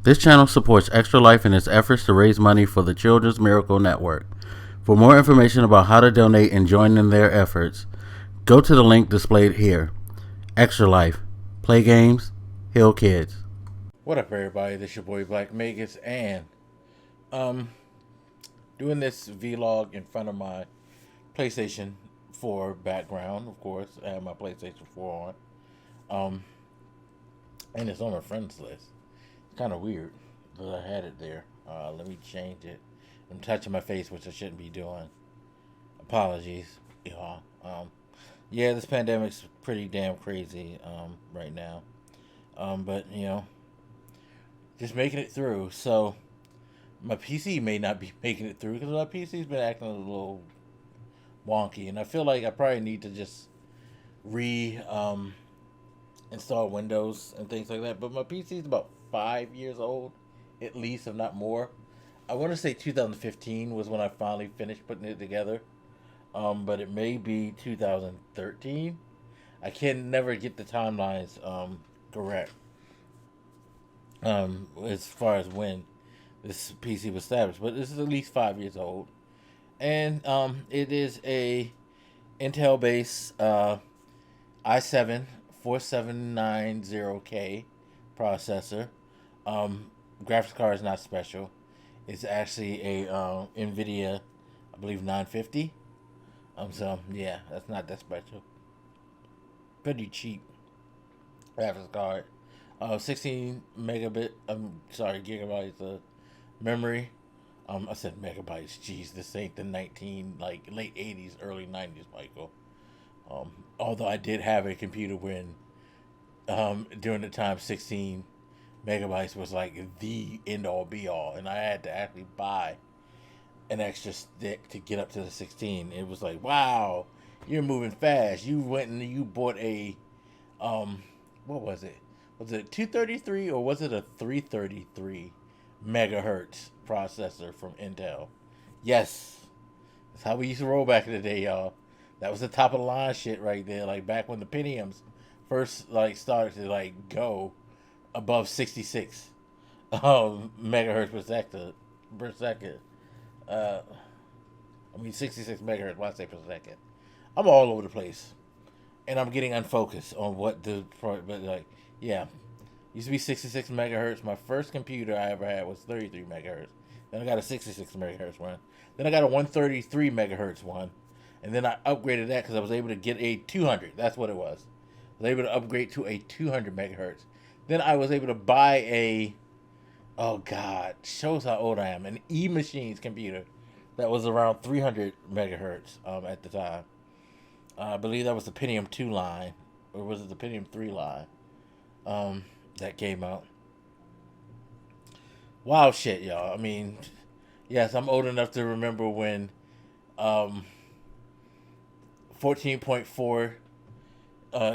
This channel supports Extra Life in its efforts to raise money for the Children's Miracle Network. For more information about how to donate and join in their efforts, go to the link displayed here. Extra Life. Play games, heal kids. What up, everybody? This your boy Black Magus, and doing this vlog in front of my PlayStation 4 background. Of course, I have my PlayStation 4 on, and it's on my friends list. It's kind of weird that I had it there. Let me change it. I'm touching my face, which I shouldn't be doing. Apologies, y'all. Yeah, this pandemic's pretty damn crazy right now. But just making it through. So my PC may not be making it through because my PC's been acting a little wonky, and I feel like I probably need to just install Windows and things like that. But my PC's about 5 years old, at least, if not more. I want to say 2015 was when I finally finished putting it together. But it may be 2013. I can never get the timelines correct. As far as when this PC was established, but this is at least 5 years old, and it is a Intel based i7 4790K processor. Graphics card is not special. It's actually a NVIDIA, I believe 950. So yeah, that's not that special. Pretty cheap graphics card. 16 gigabytes of memory. I said megabytes. Jeez, this ain't the late 80s, early 90s, Michael. Although I did have a computer when, during the time 16 megabytes was like the end all be all, and I had to actually buy an extra stick to get up to the 16. It was like, wow, you're moving fast. You went and you bought a, what was it? Was it 233 or was it a 333 megahertz processor from Intel? Yes, that's how we used to roll back in the day, y'all. That was the top of the line shit right there. Like back when the Pentiums first started to go above 66 megahertz per second. 66 megahertz. Why I say per second? I'm all over the place, and I'm getting unfocused on what yeah, used to be 66 megahertz. My first computer I ever had was 33 megahertz. Then I got a 66 megahertz one. Then I got a 133 megahertz one, and then I upgraded that because I was able to get a 200. That's what it was. I was able to upgrade to a 200 megahertz. Then I was able to buy a, oh god, shows how old I am, an E-Machines computer that was around 300 megahertz at the time. I believe that was the Pentium 2 line, or was it the Pentium 3 line that came out. Wow, shit, y'all. I mean, yes, I'm old enough to remember when 14.4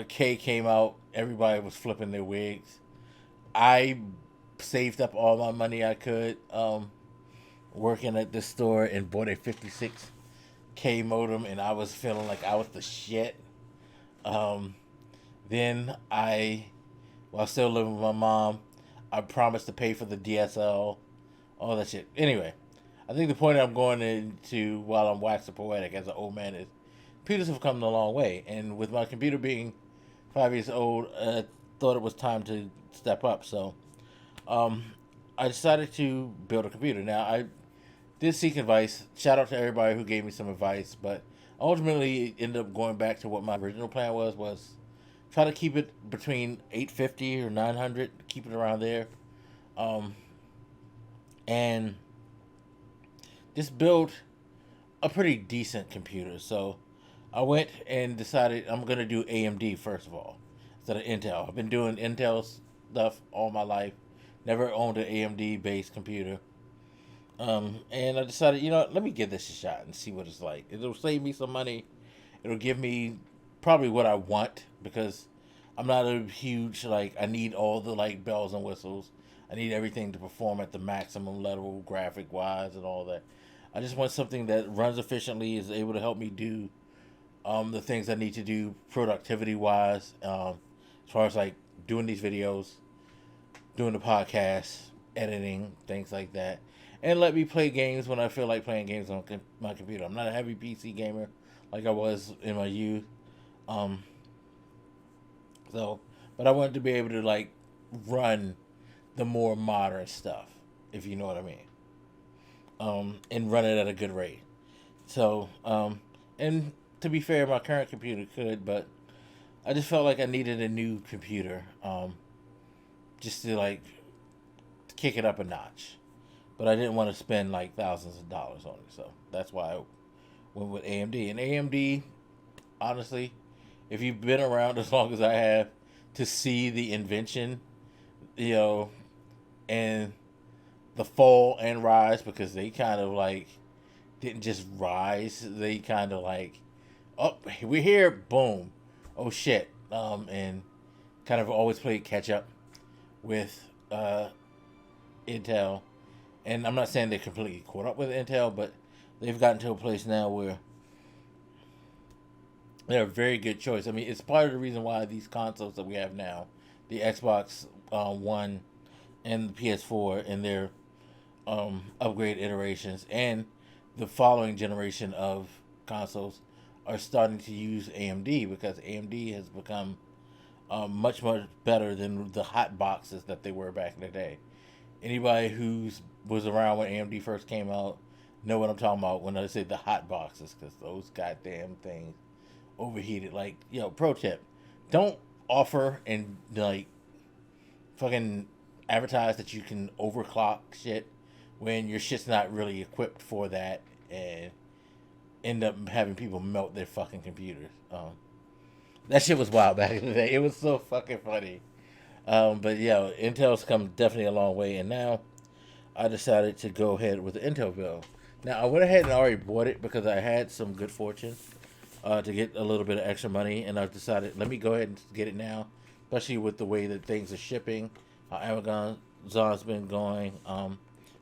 K came out. Everybody was flipping their wigs. I saved up all my money I could working at this store and bought a 56K modem, and I was feeling like I was the shit. Then while still living with my mom, I promised to pay for the DSL, all that shit. Anyway, I think the point I'm going into while I'm waxing poetic as an old man is computers have come a long way, and with my computer being 5 years old, I thought it was time to step up. So I decided to build a computer. Now, I did seek advice. Shout out to everybody who gave me some advice, but ultimately it ended up going back to what my original plan was try to keep it between 850 or 900, keep it around there, and just build a pretty decent computer. So I went and decided I'm going to do AMD first of all, instead of Intel. I've been doing Intel stuff all my life, never owned an AMD-based computer. And I decided, let me give this a shot and see what it's like. It'll save me some money. It'll give me probably what I want, because I'm not a huge, I need all the, bells and whistles. I need everything to perform at the maximum level, graphic-wise and all that. I just want something that runs efficiently, is able to help me do the things I need to do productivity-wise, as far as, doing these videos, doing the podcast, editing, things like that, and let me play games when I feel like playing games on my computer. I'm not a heavy PC gamer like I was in my youth. Um, so, but I wanted to be able to like run the more modern stuff, if you know what I mean, and run it at a good rate. So, and to be fair, my current computer could, but I just felt like I needed a new computer, just to like kick it up a notch. But I didn't want to spend like thousands of dollars on it, so that's why I went with AMD. And AMD, honestly, if you've been around as long as I have to see the invention, you know, and the fall and rise, because they kind of like didn't just rise, they kind of like, oh, we're here, boom, oh shit, and kind of always played catch up with Intel. And I'm not saying they're completely caught up with Intel, but they've gotten to a place now where they're a very good choice. I mean, it's part of the reason why these consoles that we have now, the Xbox One and the PS4 and their upgrade iterations, and the following generation of consoles are starting to use AMD, because AMD has become much better than the hot boxes that they were back in the day. Anybody who's was around when AMD first came out know what I'm talking about when I say the hot boxes, because those goddamn things overheated. Like, pro tip: don't offer and like fucking advertise that you can overclock shit when your shit's not really equipped for that, and end up having people melt their fucking computers. That shit was wild back in the day. It was so fucking funny. But yeah, Intel's come definitely a long way, and now I decided to go ahead with the Intel build. Now I went ahead and already bought it because I had some good fortune to get a little bit of extra money, and I decided let me go ahead and get it now, especially with the way that things are shipping, how Amazon's been going,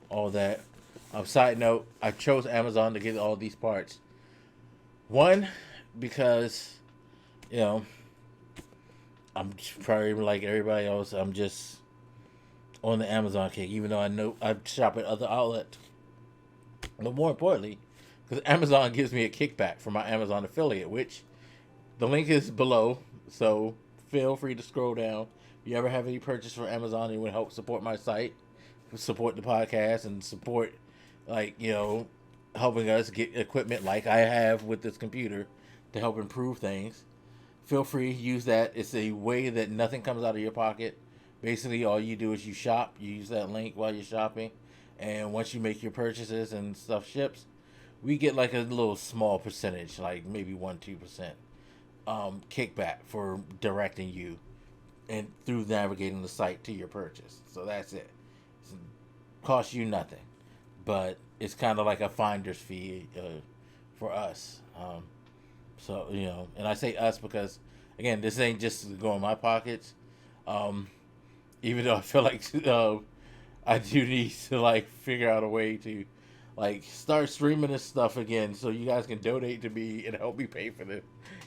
all that. Side note: I chose Amazon to get all these parts. One, because you know I'm probably like everybody else. I'm just on the Amazon kick, even though I know I shop at other outlets. But more importantly, because Amazon gives me a kickback for my Amazon affiliate, which the link is below. So feel free to scroll down. If you ever have any purchase from Amazon, it would help support my site, support the podcast, and support, like, helping us get equipment like I have with this computer to help improve things. Feel free to use that. It's a way that nothing comes out of your pocket. Basically, all you do is you shop. You use that link while you're shopping, and once you make your purchases and stuff ships, we get like a little small percentage, like maybe 1-2%, kickback for directing you and through navigating the site to your purchase. So that's it. It costs you nothing, but it's kind of like a finder's fee for us. So, and I say us because, again, this ain't just to go in my pockets. Even though I feel like I do need to, like, figure out a way to, like, start streaming this stuff again so you guys can donate to me and help me pay for the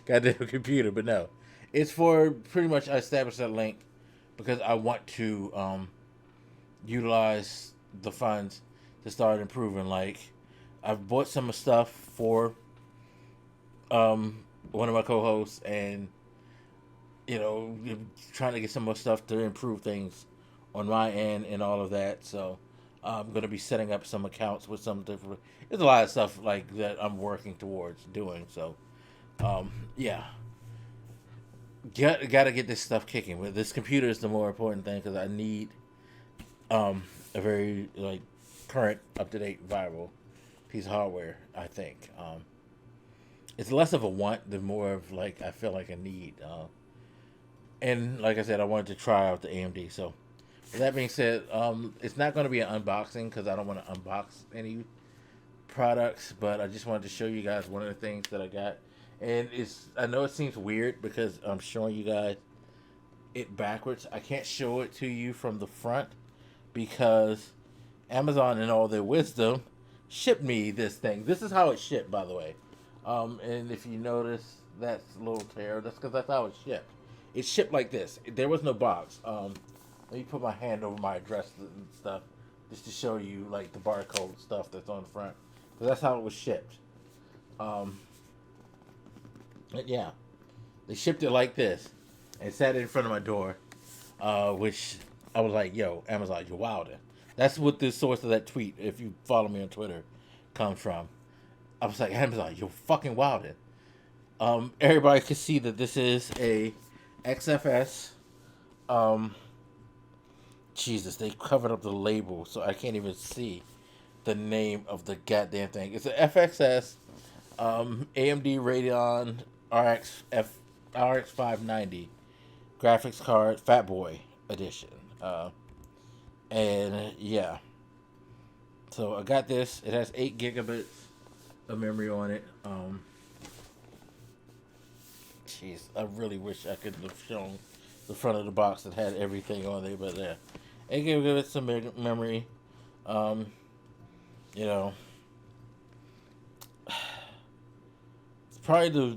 goddamn computer. But no, it's for pretty much I established that link because I want to utilize the funds to start improving. Like, I've bought some stuff for one of my co-hosts, and trying to get some more stuff to improve things on my end and all of that. So I'm going to be setting up some accounts with some different. There's a lot of stuff like that I'm working towards doing. So yeah, got to get this stuff kicking. But this computer is the more important thing because I need a very current, up to date, viable piece of hardware. I think it's less of a want than more of I feel like a need. And like I said, I wanted to try out the AMD. So with that being said, it's not going to be an unboxing because I don't want to unbox any products, but I just wanted to show you guys one of the things that I got. And I know it seems weird because I'm showing you guys it backwards. I can't show it to you from the front because Amazon, in all their wisdom, shipped me this thing. This is how it shipped, by the way. And if you notice, that's a little tear. That's because that's how it shipped. It shipped like this. There was no box. Let me put my hand over my address and stuff just to show you like the barcode stuff that's on the front, because that's how it was shipped. But yeah, they shipped it like this and sat it in front of my door, which I was like, "Yo, Amazon, you're wilding." That's what the source of that tweet, if you follow me on Twitter, comes from. I was like, Amazon, you're fucking wilding. Everybody can see that this is a XFS. Jesus, they covered up the label, so I can't even see the name of the goddamn thing. It's an FXS AMD Radeon RX 590 graphics card Fat Boy edition. And yeah, so I got this. It has 8 gigabits of memory on it. Jeez, I really wish I could have shown the front of the box that had everything on there, but yeah, 8 gigabits of memory. You know, it's probably the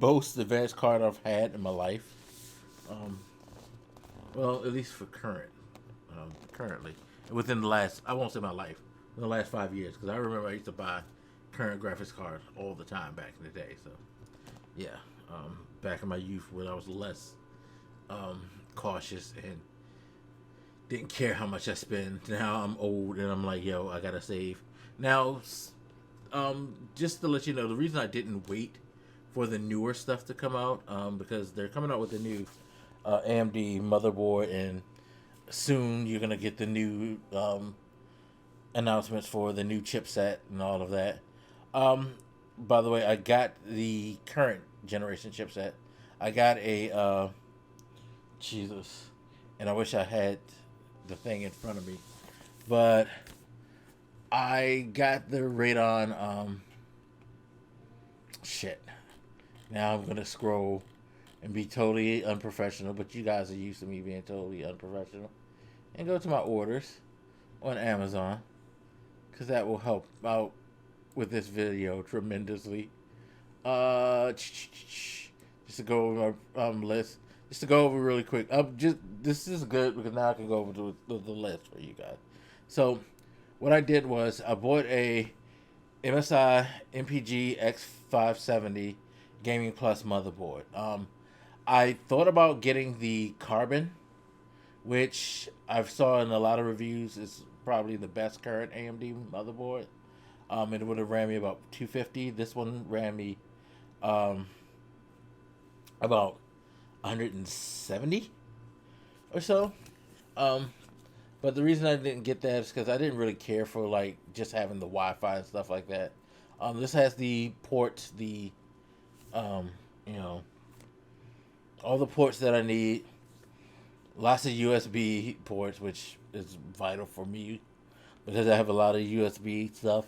most advanced card I've had in my life. Well, at least for currently, within the last, I won't say my life, in the last 5 years, because I remember I used to buy current graphics cards all the time back in the day. So, yeah, back in my youth when I was less cautious and didn't care how much I spend. Now I'm old and I'm like, yo, I gotta save. Now, just to let you know, the reason I didn't wait for the newer stuff to come out, because they're coming out with the new AMD motherboard, and soon you're gonna get the new announcements for the new chipset and all of that. By the way, I got the current generation chipset. I got a Jesus, and I wish I had the thing in front of me, but I got the Radeon. Shit. Now I'm gonna scroll and be totally unprofessional, but you guys are used to me being totally unprofessional. And go to my orders on Amazon, because that will help out with this video tremendously. Just to go over my list, just to go over really quick. This is good because now I can go over to the list for you guys. So, what I did was I bought a MSI MPG X570 Gaming Plus motherboard. I thought about getting the Carbon, which I've saw in a lot of reviews is probably the best current AMD motherboard. It would have ran me about $250. This one ran me about $170 or so. But the reason I didn't get that is because I didn't really care for like just having the Wi-Fi and stuff like that. This has the ports, you know, all the ports that I need. Lots of USB ports, which is vital for me because I have a lot of USB stuff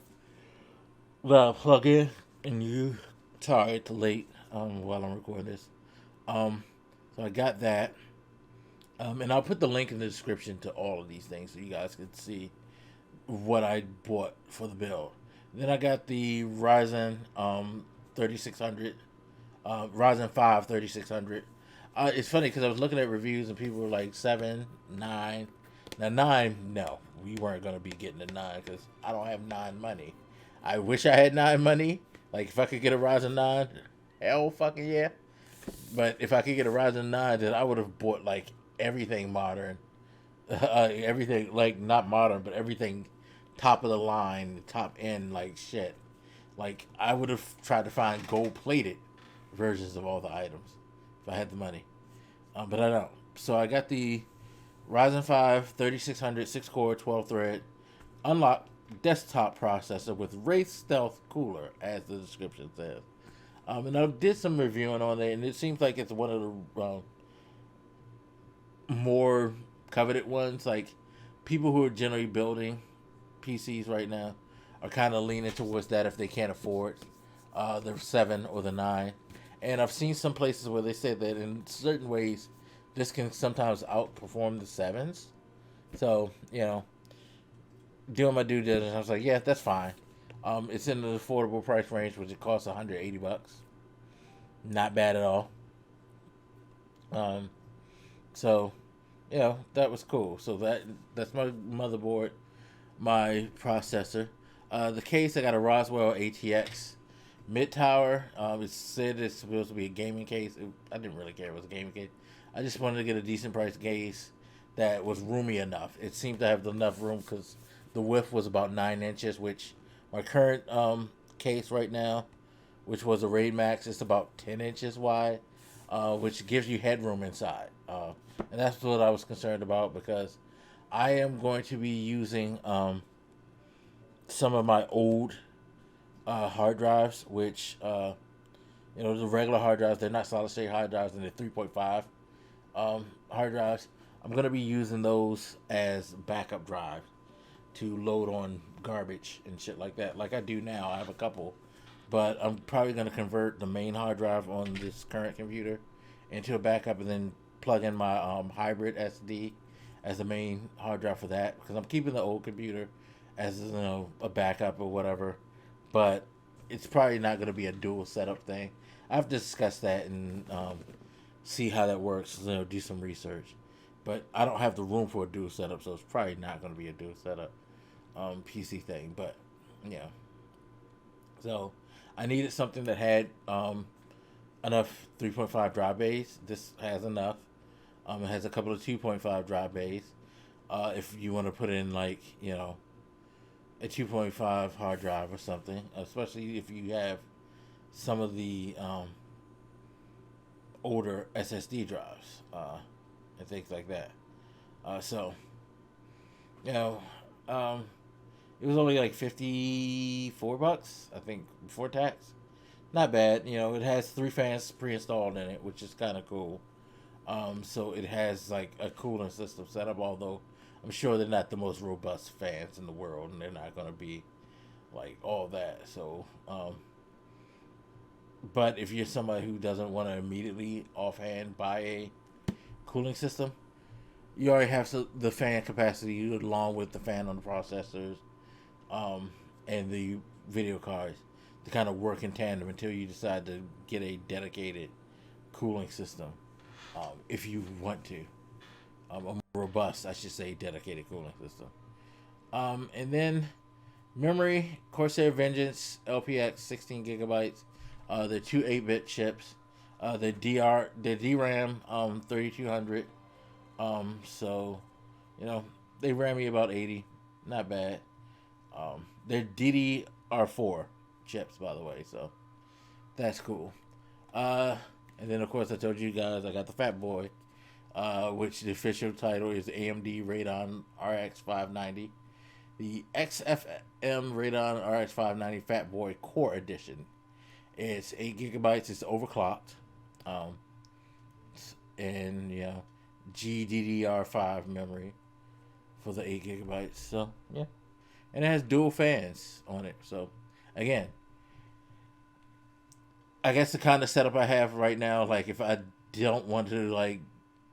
that I plug in and use. Sorry, it's late while I'm recording this. So I got that. And I'll put the link in the description to all of these things so you guys can see what I bought for the build. Then I got the Ryzen 3600, Ryzen 5 3600. It's funny because I was looking at reviews and people were like 7, 9. Now 9, no, we weren't going to be getting the 9 because I don't have 9 money. I wish I had 9 money. Like if I could get a Ryzen 9, hell fucking yeah. But if I could get a Ryzen 9, then I would have bought like everything modern. Everything like not modern, but everything top of the line, top end like shit. Like I would have tried to find gold plated versions of all the items if I had the money. But I don't. So I got the Ryzen 5 3600 6-core 12-thread unlocked desktop processor with Wraith Stealth cooler, as the description says. And I did some reviewing on it, and it seems like it's one of the more coveted ones. Like people who are generally building PCs right now are kind of leaning towards that if they can't afford the 7 or the 9. And I've seen some places where they say that in certain ways this can sometimes outperform the 7s. So, you know, doing my due diligence, I was like, yeah, that's fine. It's in the affordable price range, which it costs $180. Not bad at all. So, that was cool. So that's my motherboard, my processor. The case, I got a Roswell ATX mid tower. It said it's supposed to be a gaming case. I didn't really care if it was a gaming case. I just wanted to get a decent price case that was roomy enough. It seemed to have enough room because the width was about 9 inches, which my current case right now, which was a Raid Max, it's about 10 inches wide, which gives you headroom inside. And that's what I was concerned about because I am going to be using some of my old hard drives, which the regular hard drives, they're not solid state hard drives, and they're 3.5 hard drives. I'm gonna be using those as backup drives to load on garbage and shit like that, like I do now. I have a couple, but I'm probably gonna convert the main hard drive on this current computer into a backup, and then plug in my hybrid SD as the main hard drive for that, because I'm keeping the old computer as a backup or whatever, but it's probably not going to be a dual setup thing. I have to discuss that and see how that works. Do some research, but I don't have the room for a dual setup, so it's probably not going to be a dual setup PC thing. But yeah, so I needed something that had enough 3.5 drive bays. This has enough. It has a couple of 2.5 drive bays. If you want to put in a 2.5 hard drive or something, especially if you have some of the older SSD drives and things like that. So, you know, it was only like $54, I think, before tax. Not bad. It has 3 fans pre-installed in it, which is kind of cool. So it has like a cooling system set up, although I'm sure they're not the most robust fans in the world, and they're not going to be like all that. So, but if you're somebody who doesn't want to immediately offhand buy a cooling system, you already have the fan capacity along with the fan on the processors, and the video cards to kind of work in tandem until you decide to get a dedicated cooling system, if you want to. A more robust, I should say, dedicated cooling system. And then memory, Corsair Vengeance LPX 16 gigabytes. The two 8-bit chips. The DRAM 3200. So, they ran me about 80. Not bad. They're DDR4 chips, by the way, so that's cool. And then, of course, I told you guys I got the Fat Boy, which the official title is AMD Radeon RX 590. The XFM Radeon RX 590 Fat Boy Core Edition. It's 8 gigabytes. It's overclocked. And, GDDR5 memory for the 8 gigabytes. So, yeah. And it has dual fans on it. So, again, I guess the kind of setup I have right now, like if I don't want to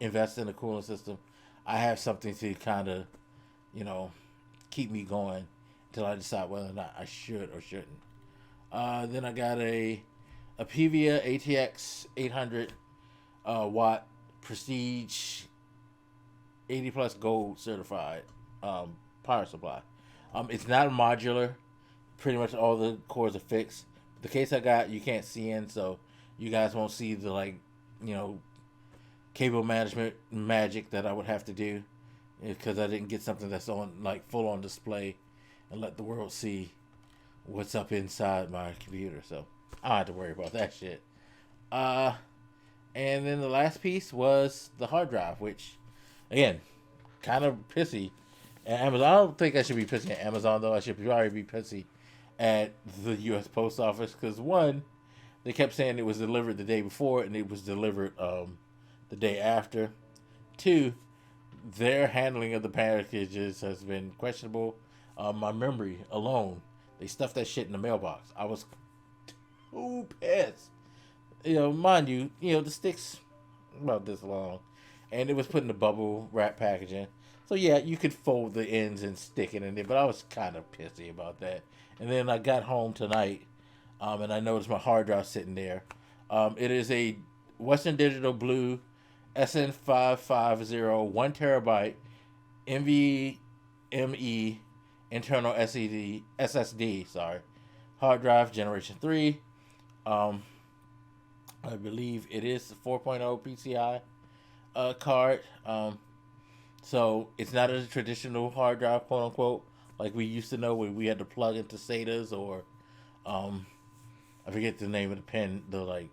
invest in a cooling system, I have something to kind of, keep me going until I decide whether or not I should or shouldn't. Then I got a Pivia ATX 800 watt Prestige 80 plus gold certified power supply. It's not modular. Pretty much all the cores are fixed. The case I got, you can't see in, so you guys won't see the cable management magic that I would have to do, because I didn't get something that's on full on display and let the world see what's up inside my computer. So I don't have to worry about that shit. And then the last piece was the hard drive, which, again, kind of pissy at Amazon. I don't think I should be pissy at Amazon, though. I should probably be pissy at the U.S. Post Office, because one, they kept saying it was delivered the day before and it was delivered the day after. Two, their handling of the packages has been questionable. My memory alone, they stuffed that shit in the mailbox. I was too pissed. Mind you, the stick's about this long, and it was put in the bubble wrap packaging. So yeah, you could fold the ends and stick it in there, but I was kind of pissy about that. And then I got home tonight, and I noticed my hard drive sitting there. It is a Western Digital Blue SN550 1 terabyte NVMe internal SSD. Sorry, hard drive generation 3. I believe it is 4.0 PCI card. So it's not a traditional hard drive, quote unquote, like we used to know when we had to plug into SATAs or I forget the name of the pen, the like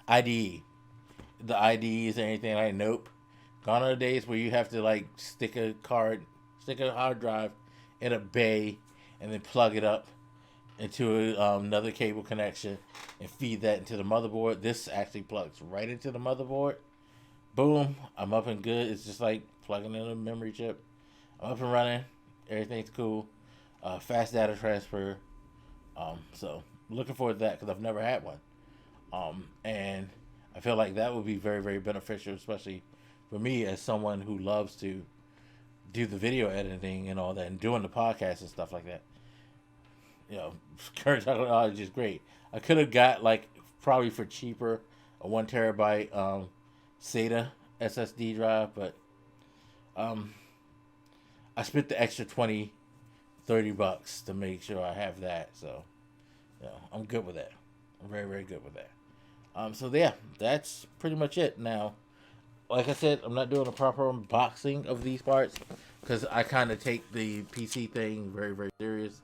IDE, the IDEs or anything like. Nope, gone are the days where you have to like stick a hard drive in a bay and then plug it up into another cable connection and feed that into the motherboard. This actually plugs right into the motherboard. Boom, I'm up and good. It's just like plugging in a memory chip. I'm up and running. Everything's cool. Fast data transfer. So looking forward to that because I've never had one. And I feel like that would be very, very beneficial, especially for me as someone who loves to do the video editing and all that and doing the podcast and stuff like that. You know, current technology is great. I could have got like probably for cheaper a 1 terabyte SATA SSD drive, but I spent the extra $20-$30 to make sure I have that. So, you know, I'm good with that. I'm very, very good with that. So yeah, that's pretty much it. Now, like I said, I'm not doing a proper unboxing of these parts because I kind of take the PC thing very, very serious,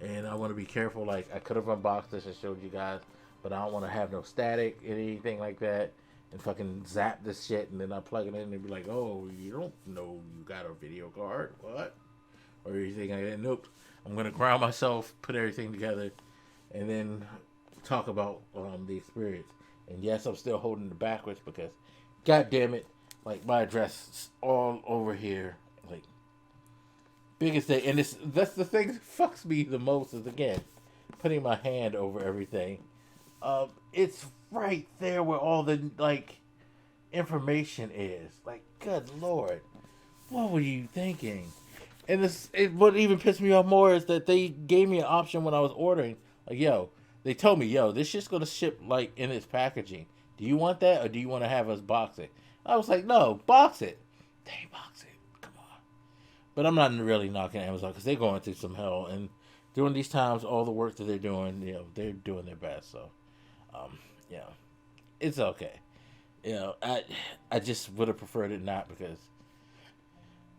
and I want to be careful. Like I could have unboxed this and showed you guys, but I don't want to have no static, anything like that, and fucking zap this shit, and then I plug it in and be like, oh, you don't know you got a video card, what? Or anything like that. Nope. I'm gonna ground myself, put everything together, and then talk about the experience. And yes, I'm still holding it backwards because, god damn it, like my address is all over here, like biggest thing. And that's the thing that fucks me the most is again putting my hand over everything. It's right there where all the like information is. Like, good lord, what were you thinking? And what even pissed me off more is that they gave me an option when I was ordering. Like, yo, they told me, yo, this shit's gonna ship like in its packaging. Do you want that or do you want to have us box it? I was like, no, box it. They box it. Come on. But I'm not really knocking Amazon because they're going through some hell. And during these times, all the work that they're doing, you know, they're doing their best. So, you know, it's okay. You know, I just would have preferred it not because,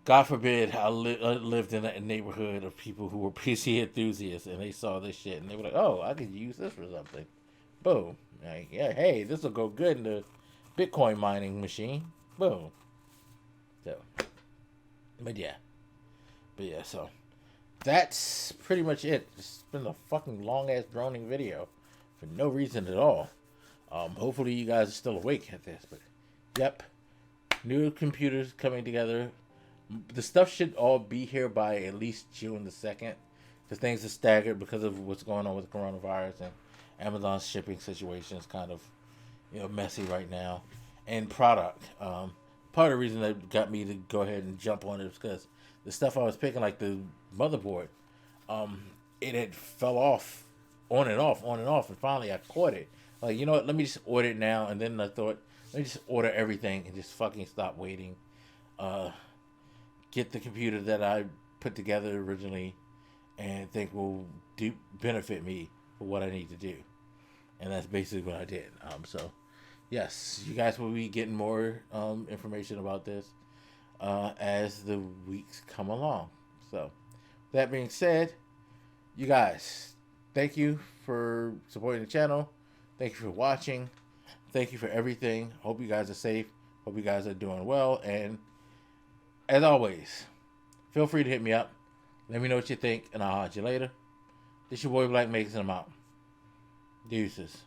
God forbid, I lived in a neighborhood of people who were PC enthusiasts and they saw this shit and they were like, oh, I could use this for something. Boom. Like, yeah, hey, this will go good in the Bitcoin mining machine. Boom. So, but yeah, so that's pretty much it. It's been a fucking long ass droning video for no reason at all. Hopefully you guys are still awake at this, but yep, new computers coming together. The stuff should all be here by at least June the 2nd. Because things are staggered because of what's going on with coronavirus and Amazon's shipping situation is kind of, you know, messy right now. And product. Part of the reason that got me to go ahead and jump on it is because the stuff I was picking, like the motherboard, it had fell off, on and off, and finally I caught it. Like, you know what, let me just order it now. And then I thought, let me just order everything and just fucking stop waiting. Get the computer that I put together originally and think will benefit me for what I need to do. And that's basically what I did. So, yes, you guys will be getting more information about this as the weeks come along. So, that being said, you guys, thank you for supporting the channel. Thank you for watching. Thank you for everything. Hope you guys are safe. Hope you guys are doing well. And as always, feel free to hit me up. Let me know what you think, and I'll holler at you later. This your boy Black Mason. I'm out. Deuces.